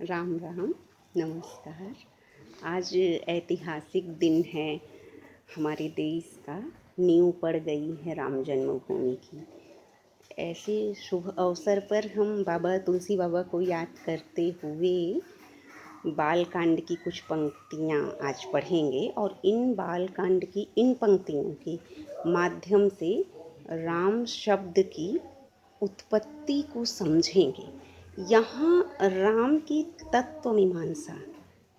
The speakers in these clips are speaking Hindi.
राम राम। नमस्कार। आज ऐतिहासिक दिन है हमारे देश का। नींव पड़ गई है राम जन्मभूमि की। ऐसे शुभ अवसर पर हम बाबा तुलसी बाबा को याद करते हुए बालकांड की कुछ पंक्तियाँ आज पढ़ेंगे और इन बालकांड की इन पंक्तियों के माध्यम से राम शब्द की उत्पत्ति को समझेंगे। यहाँ राम की तत्व मीमांसा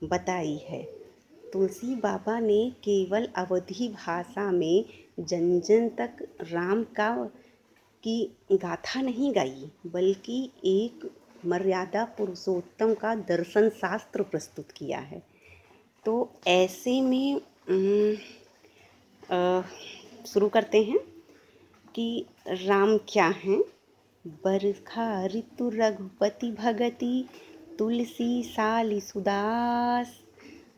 बताई है। तुलसी बाबा ने केवल अवधी भाषा में जन जन तक राम का की गाथा नहीं गाई, बल्कि एक मर्यादा पुरुषोत्तम का दर्शन शास्त्र प्रस्तुत किया है। तो ऐसे में शुरू करते हैं कि राम क्या हैं। बरखा ऋतु रघुपति भगति, तुलसी साली सुदास,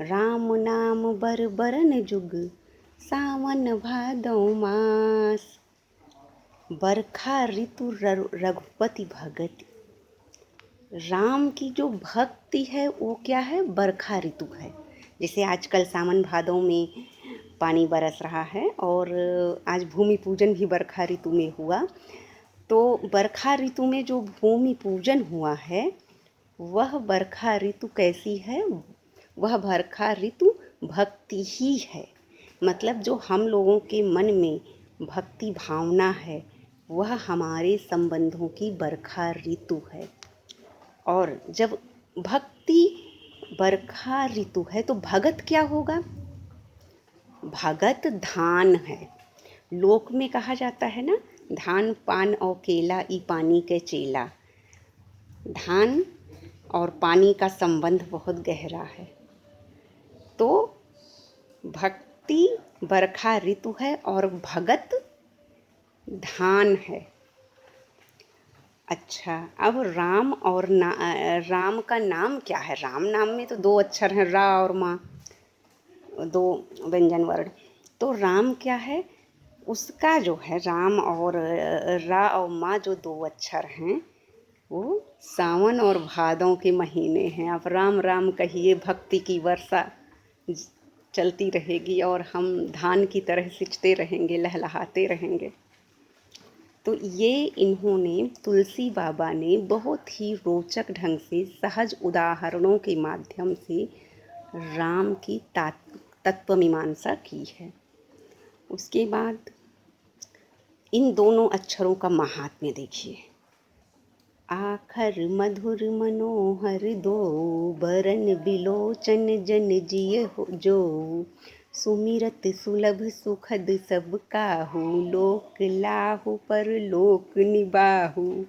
राम नाम बर बरन जुग, सावन भादौ मास। बरखा ऋतु रघुपति भगति, राम की जो भक्ति है वो क्या है, बरखा ऋतु है। जैसे आजकल सावन भादों में पानी बरस रहा है और आज भूमि पूजन भी बरखा ऋतु में हुआ। तो बरखा ऋतु में जो भूमि पूजन हुआ है वह बरखा ऋतु कैसी है, वह बरखा ऋतु भक्ति ही है। मतलब जो हम लोगों के मन में भक्ति भावना है वह हमारे संबंधों की बरखा ऋतु है। और जब भक्ति बरखा ऋतु है तो भगत क्या होगा, भगत धान है। लोक में कहा जाता है ना, धान पान और केला ई पानी के चेला। धान और पानी का संबंध बहुत गहरा है। तो भक्ति बरखा ऋतु है और भगत धान है। अच्छा, अब राम और राम का नाम क्या है। राम नाम में तो दो अक्षर हैं, रा और माँ, दो व्यंजन वर्ण। तो राम क्या है, उसका जो है राम और रा और माँ जो दो अक्षर हैं वो सावन और भादों के महीने हैं। अब राम राम कहिए, भक्ति की वर्षा चलती रहेगी और हम धान की तरह सिंचते रहेंगे, लहलहाते रहेंगे। तो ये इन्होंने तुलसी बाबा ने बहुत ही रोचक ढंग से सहज उदाहरणों के माध्यम से राम की तत्व मीमांसा की है। उसके बाद इन दोनों अक्षरों का महात्म्य देखिए। आखर मधुर मनोहर दो, बरन बिलोचन जन जिय हो जो, सुमिरत सुलभ सुखद सब काहू, लोक लाहू पर लोक निबाहू।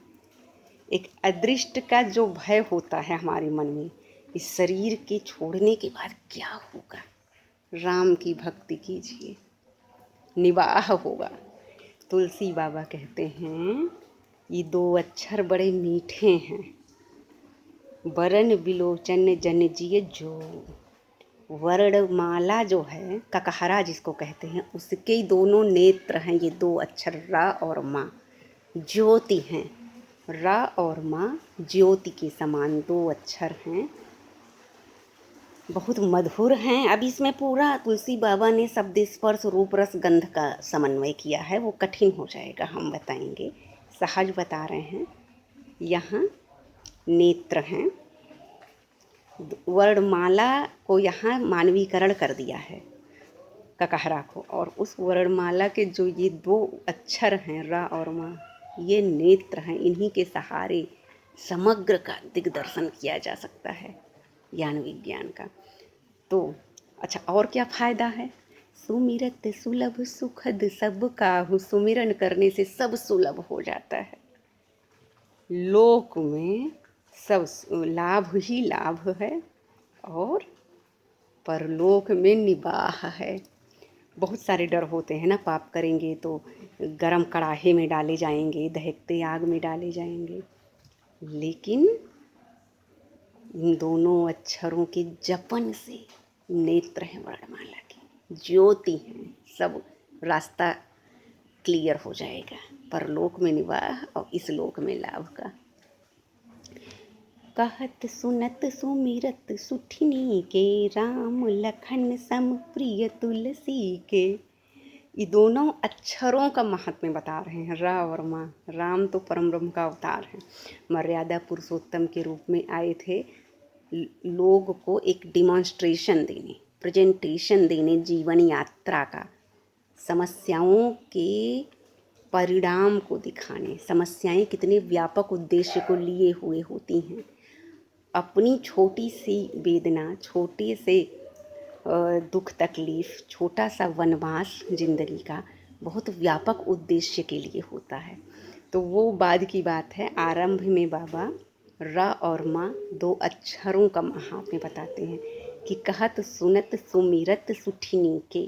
एक अदृष्ट का जो भय होता है हमारे मन में, इस शरीर के छोड़ने के बाद क्या होगा, राम की भक्ति कीजिए, निबाह होगा। तुलसी बाबा कहते हैं ये दो अक्षर बड़े मीठे हैं। बरन बिलोचन जन जिय जो, वर्णमाला जो है, ककहरा जिसको कहते हैं, उसके दोनों नेत्र हैं ये दो अक्षर रा और माँ। ज्योति हैं, रा और माँ ज्योति के समान दो अक्षर हैं, बहुत मधुर हैं। अब इसमें पूरा तुलसी बाबा ने शब्द स्पर्श रूप रस गंध का समन्वय किया है, वो कठिन हो जाएगा, हम बताएंगे, सहज बता रहे हैं। यहाँ नेत्र हैं, वर्णमाला को यहाँ मानवीकरण कर दिया है, ककहरा को, और उस वर्णमाला के जो ये दो अक्षर हैं रा और माँ, ये नेत्र हैं। इन्हीं के सहारे समग्र का दिग्दर्शन किया जा सकता है, ज्ञान विज्ञान का। तो अच्छा, और क्या फायदा है, सुमिरत सुलभ सुखद सब काहू, सुमिरन करने से सब सुलभ हो जाता है, लोक में सब लाभ ही लाभ है और परलोक में निबाह है। बहुत सारे डर होते हैं ना, पाप करेंगे तो गरम कड़ाहे में डाले जाएंगे, दहकते आग में डाले जाएंगे, लेकिन इन दोनों अक्षरों के जपन से, नेत्र हैं वर्णमाला की, ज्योति हैं, सब रास्ता क्लियर हो जाएगा, परलोक में निवाह और इस लोक में लाभ का। कहत सुनत सुमिरत सुठनी के, राम लखन सम प्रिय तुलसी के। ये दोनों अक्षरों का महात्म्य बता रहे हैं, रा और मा। राम तो परम ब्रह्म का अवतार है, मर्यादा पुरुषोत्तम के रूप में आए थे लोग को एक डिमॉन्स्ट्रेशन देने, प्रेजेंटेशन देने जीवन यात्रा का, समस्याओं के परिणाम को दिखाने। समस्याएं कितने व्यापक उद्देश्य को लिए हुए होती हैं। अपनी छोटी सी वेदना, छोटे से दुख तकलीफ, छोटा सा वनवास जिंदगी का बहुत व्यापक उद्देश्य के लिए होता है। तो वो बाद की बात है। आरंभ में बाबा र और माँ दो अक्षरों का महात्म्य बताते हैं कि कहत सुनत सुमिरत सुठिनी के,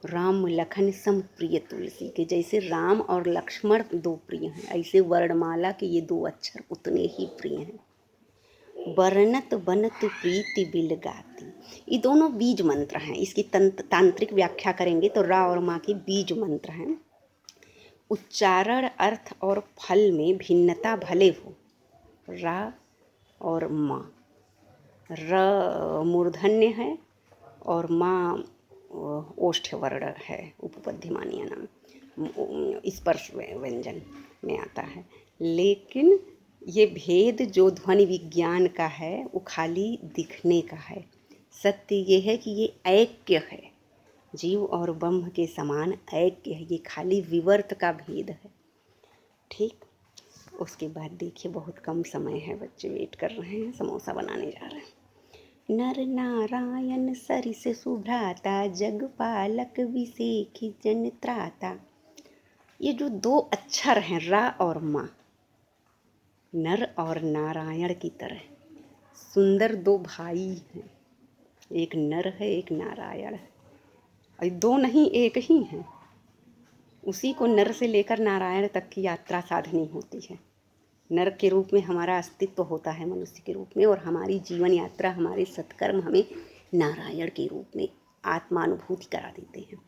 राम लखन सम प्रिय तुलसी के। जैसे राम और लक्ष्मण दो प्रिय हैं, ऐसे वर्णमाला के ये दो अक्षर उतने ही प्रिय हैं। बरनत बनत प्रीति बिल गाती, ये दोनों बीज मंत्र हैं। इसकी तांत्रिक व्याख्या करेंगे तो रा और माँ के बीज मंत्र हैं। उच्चारण, अर्थ और फल में भिन्नता भले हो, रा और माँ। र मूर्धन्य है और माँ ओष्ठ्य वर्ण है, उपपद्यमानीय नाम, स्पर्श व्यंजन में आता है। लेकिन ये भेद जो ध्वनि विज्ञान का है वो खाली दिखने का है। सत्य ये है कि ये ऐक्य है, जीव और ब्रह्म के समान ऐक्य है। ये खाली विवर्त का भेद है। ठीक, उसके बाद देखिए बहुत कम समय है, बच्चे वेट कर रहे हैं, समोसा बनाने जा रहे हैं। नर नारायण सरिस सुभ्राता, जग पालक विषेखी जन त्राता। ये जो दो अक्षर हैं रा और मा, नर और नारायण की तरह सुंदर दो भाई हैं। एक नर है, एक नारायण है, और दो नहीं एक ही हैं। उसी को नर से लेकर नारायण तक की यात्रा साधनी होती है। नर के रूप में हमारा अस्तित्व होता है मनुष्य के रूप में, और हमारी जीवन यात्रा, हमारे सत्कर्म हमें नारायण के रूप में आत्मानुभूति करा देते हैं।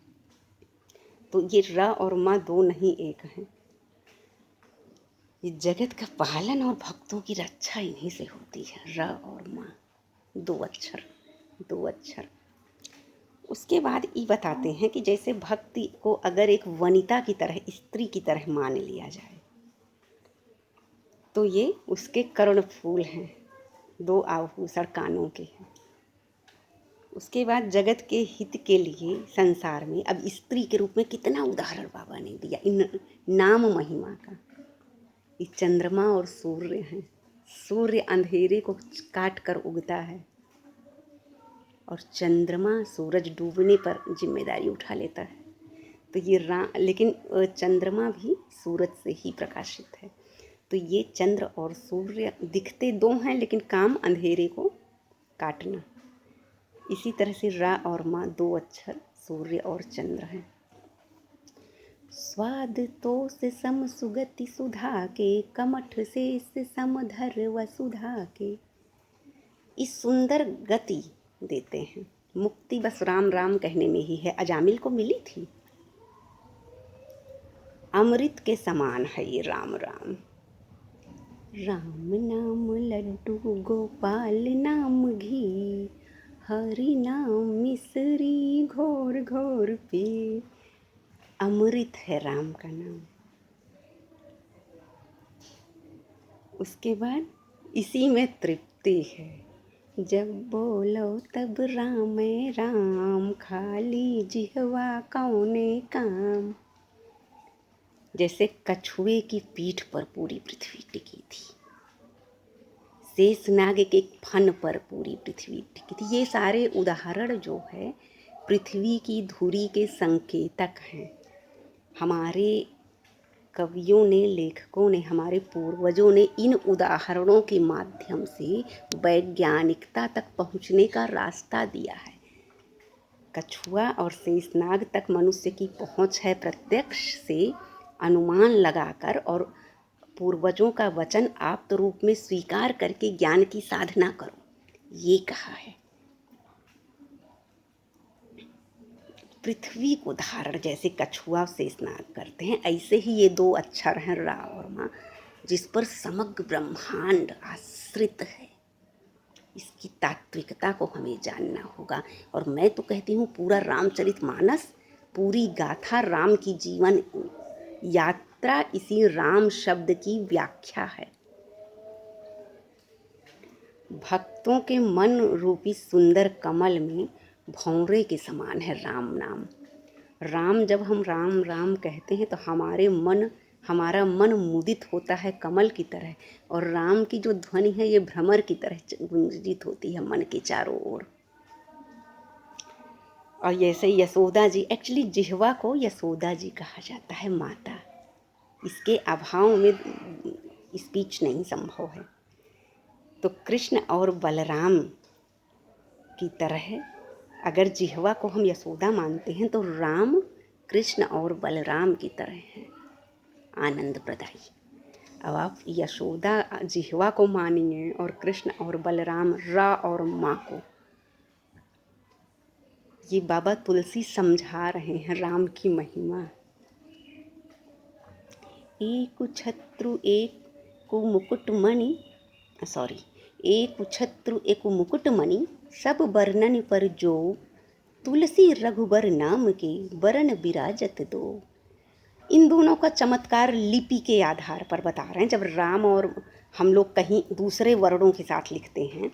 तो ये र और माँ दो नहीं एक हैं। ये जगत का पालन और भक्तों की रक्षा इन्हीं से होती है, र और माँ, दो अक्षर, दो अक्षर। उसके बाद ये बताते हैं कि जैसे भक्ति को अगर एक वनिता की तरह, स्त्री की तरह मान लिया जाए तो ये उसके कर्ण फूल हैं, दो आभूषण कानों के हैं। उसके बाद जगत के हित के लिए संसार में अब स्त्री के रूप में कितना उदाहरण बाबा ने दिया इन नाम महिमा का। ये चंद्रमा और सूर्य हैं। सूर्य अंधेरे को काट कर उगता है और चंद्रमा सूरज डूबने पर जिम्मेदारी उठा लेता है। तो ये लेकिन चंद्रमा भी सूरज से ही प्रकाशित है। तो ये चंद्र और सूर्य दिखते दो हैं, लेकिन काम अंधेरे को काटना। इसी तरह से रा और मा दो अक्षर सूर्य और चंद्र हैं। स्वाद तो से सम सुगति सुधा के, कमठ से सम धर वसुधा के। इस सुंदर गति देते हैं। मुक्ति बस राम राम कहने में ही है। अजामिल को मिली थी। अमृत के समान है ये राम राम। राम नाम लड्डू गोपाल नाम घी, हरि नाम मिश्री घोर घोर पी। अमृत है राम का नाम। उसके बाद इसी में तृप्ति है। जब बोलो तब राम राम, खाली जिहवा कौने काम। जैसे कछुए की पीठ पर पूरी पृथ्वी टिकी थी, शेषनाग के फन पर पूरी पृथ्वी टिकी थी। ये सारे उदाहरण जो है पृथ्वी की धुरी के संकेतक हैं। हमारे कवियों ने, लेखकों ने, हमारे पूर्वजों ने इन उदाहरणों के माध्यम से वैज्ञानिकता तक पहुंचने का रास्ता दिया है। कछुआ और शेषनाग तक मनुष्य की पहुंच है प्रत्यक्ष से अनुमान लगाकर, और पूर्वजों का वचन आप्त रूप में स्वीकार करके ज्ञान की साधना करो, ये कहा है। पृथ्वी को धारण जैसे कछुआ शेषनाग करते हैं, ऐसे ही ये दो अक्षर हैं रा और माँ, जिस पर समग्र ब्रह्मांड आश्रित है। इसकी तात्विकता को हमें जानना होगा। और मैं तो कहती हूँ पूरा रामचरितमानस, पूरी गाथा राम की जीवन यात्रा इसी राम शब्द की व्याख्या है। भक्तों के मन रूपी सुंदर कमल में भौरे के समान है राम नाम। राम, जब हम राम राम कहते हैं तो हमारा मन मुदित होता है कमल की तरह, और राम की जो ध्वनि है ये भ्रमर की तरह गुंजित होती है मन के चारों ओर। और जैसे यशोदा जी, एक्चुअली जिह्वा को यशोदा जी कहा जाता है, माता। इसके अभाव में स्पीच नहीं संभव है। तो कृष्ण और बलराम की तरह अगर जिह्वा को हम यशोदा मानते हैं तो राम कृष्ण और बलराम की तरह हैं, आनंद प्रदायी। अब आप यशोदा जिह्वा को मानिए और कृष्ण और बलराम रा और माँ को। ये बाबा तुलसी समझा रहे हैं राम की महिमा। एक छत्रु एक मुकुटमणि, एक छत्रु एक मुकुटमणि, सब वर्णन पर जो, तुलसी रघुबर नाम के वरण विराजत दो। इन दोनों का चमत्कार लिपि के आधार पर बता रहे हैं। जब राम और हम लोग कहीं दूसरे वर्णों के साथ लिखते हैं,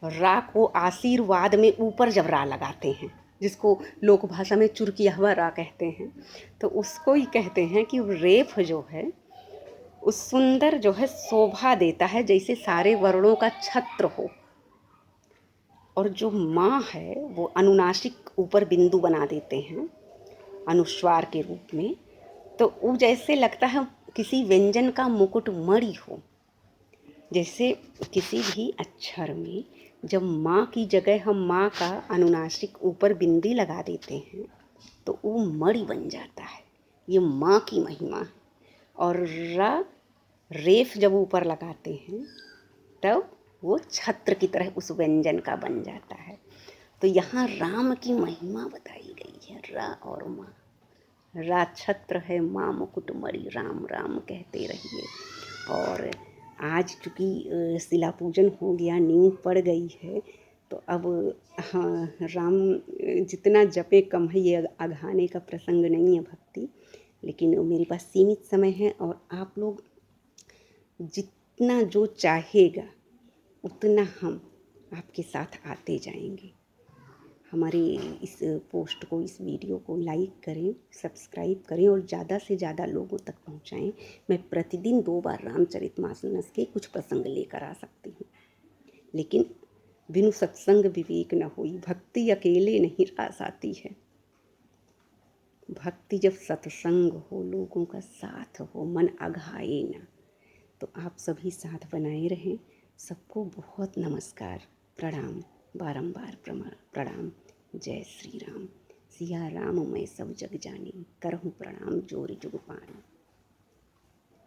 रा को आशीर्वाद में ऊपर जब रा लगाते हैं, जिसको लोक भाषा में चुरकिया हुआ रा कहते हैं, तो उसको ही कहते हैं कि रेफ जो है उस सुंदर जो है शोभा देता है, जैसे सारे वर्णों का छत्र हो। और जो माँ है वो अनुनासिक ऊपर बिंदु बना देते हैं अनुस्वार के रूप में, तो वो जैसे लगता है किसी व्यंजन का मुकुट मणि हो। जैसे किसी भी अक्षर में जब माँ की जगह हम माँ का अनुनासिक ऊपर बिंदी लगा देते हैं तो वो मणि बन जाता है। ये माँ की महिमा है। और रेफ जब ऊपर लगाते हैं तब वो छत्र की तरह उस व्यंजन का बन जाता है। तो यहाँ राम की महिमा बताई गई है, रा और माँ। रा छत्र है, माँ मुकुटमणि, राम राम कहते रहिए। और आज चूँकि शिला पूजन हो गया, नींव पड़ गई है, तो अब हाँ, राम जितना जपे कम है। ये अघाने का प्रसंग नहीं है भक्ति, लेकिन मेरे पास सीमित समय है और आप लोग जितना जो चाहेगा उतना हम आपके साथ आते जाएंगे। हमारे इस पोस्ट को, इस वीडियो को लाइक करें, सब्सक्राइब करें और ज़्यादा से ज़्यादा लोगों तक पहुंचाएं। मैं प्रतिदिन 2 बार रामचरितमानस के कुछ प्रसंग लेकर आ सकती हूँ, लेकिन बिनु सत्संग विवेक न होई। भक्ति अकेले नहीं रास आती है। भक्ति जब सत्संग हो, लोगों का साथ हो, मन अघाए ना। तो आप सभी साथ बनाए रहें। सबको बहुत नमस्कार, प्रणाम, बारंबार प्रणाम। जय श्री राम। सिया राम मैं सब जग जानी, करहूँ प्रणाम जोर जुग पानी।